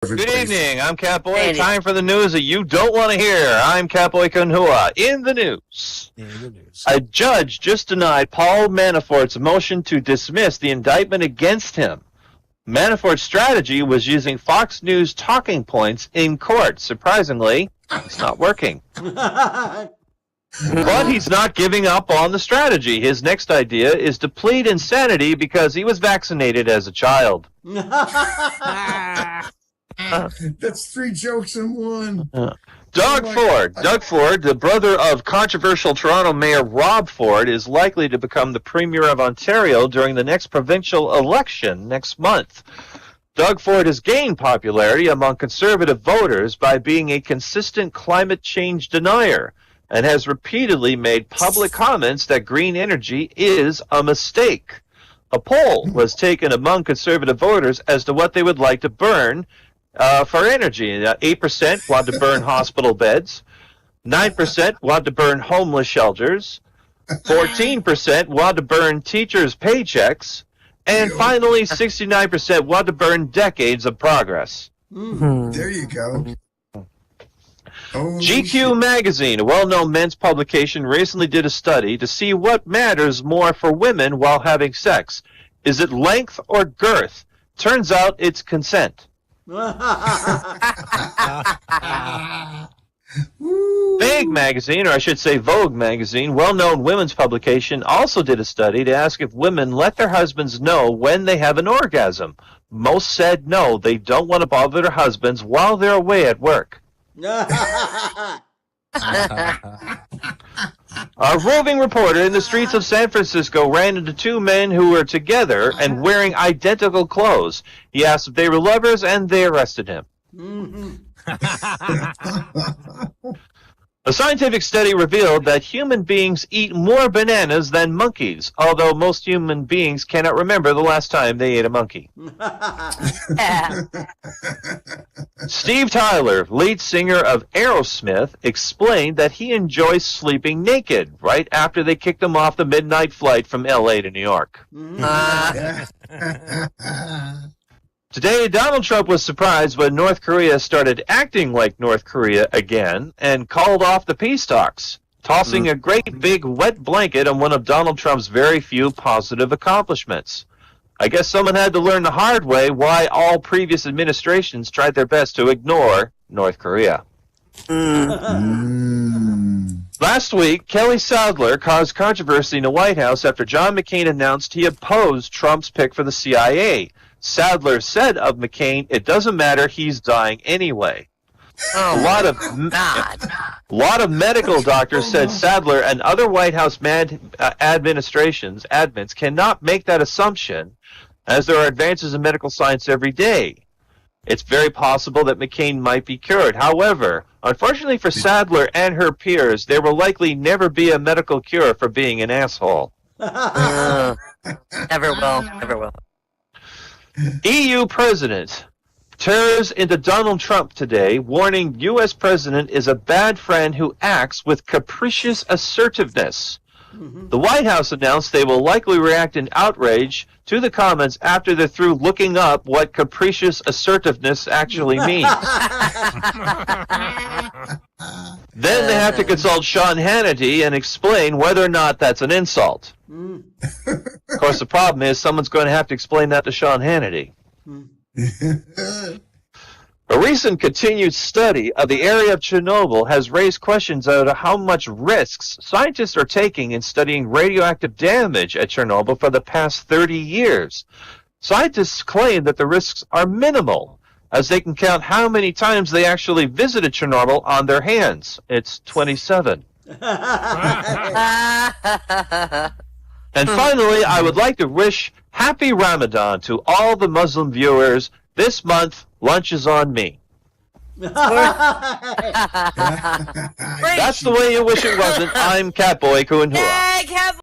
Good evening, I'm CatBoy. Time for the news that you don't want to hear. I'm CatBoy Kunhua. In the news. A judge just denied Paul Manafort's motion to dismiss the indictment against him. Manafort's strategy was using Fox News talking points in court. Surprisingly, it's not working. But he's not giving up on the strategy. His next idea is to plead insanity because he was vaccinated as a child. That's three jokes in one. Doug Ford, the brother of controversial Toronto Mayor Rob Ford, is likely to become the Premier of Ontario during the next provincial election next month. Doug Ford has gained popularity among conservative voters by being a consistent climate change denier and has repeatedly made public comments that green energy is a mistake. A poll was taken among conservative voters as to what they would like to burn for energy. 8% want to burn hospital beds, 9% want to burn homeless shelters, 14% want to burn teachers' paychecks, and finally 69% want to burn decades of progress. There you go. GQ magazine, a well-known men's publication, recently did a study to see what matters more for women while having sex. Is it length or girth? Turns out it's consent. Vague magazine, or I should say Vogue magazine, well-known women's publication, also did a study to ask if women let their husbands know when they have an orgasm. Most said no, they don't want to bother their husbands while they're away at work. A roving reporter in the streets of San Francisco ran into two men who were together and wearing identical clothes. He asked if they were lovers, and they arrested him. A scientific study revealed that human beings eat more bananas than monkeys, although most human beings cannot remember the last time they ate a monkey. Steve Tyler, lead singer of Aerosmith, explained that he enjoys sleeping naked right after they kicked him off the midnight flight from L.A. to New York. Today, Donald Trump was surprised when North Korea started acting like North Korea again and called off the peace talks, tossing a great big wet blanket on one of Donald Trump's very few positive accomplishments. I guess someone had to learn the hard way why all previous administrations tried their best to ignore North Korea. Last week, Kelly Sadler caused controversy in the White House after John McCain announced he opposed Trump's pick for the CIA. Sadler said of McCain, "It doesn't matter, he's dying anyway." A lot of medical doctors said Sadler and other White House admins cannot make that assumption, as there are advances in medical science every day. It's very possible that McCain might be cured. However, unfortunately for Sadler and her peers, there will likely never be a medical cure for being an asshole. Never will. EU President tears into Donald Trump today, warning U.S. President is a bad friend who acts with capricious assertiveness. The White House announced they will likely react in outrage to the comments after they're through looking up what capricious assertiveness actually means. Then they have to consult Sean Hannity and explain whether or not that's an insult. Of course, the problem is someone's going to have to explain that to Sean Hannity. A recent continued study of the area of Chernobyl has raised questions about how much risks scientists are taking in studying radioactive damage at Chernobyl for the past 30 years. Scientists claim that the risks are minimal, as they can count how many times they actually visited Chernobyl on their hands. It's 27. And finally, I would like to wish Happy Ramadan to all the Muslim viewers. This month, lunch is on me. That's the way you wish it wasn't. I'm CatBoy Kunhua.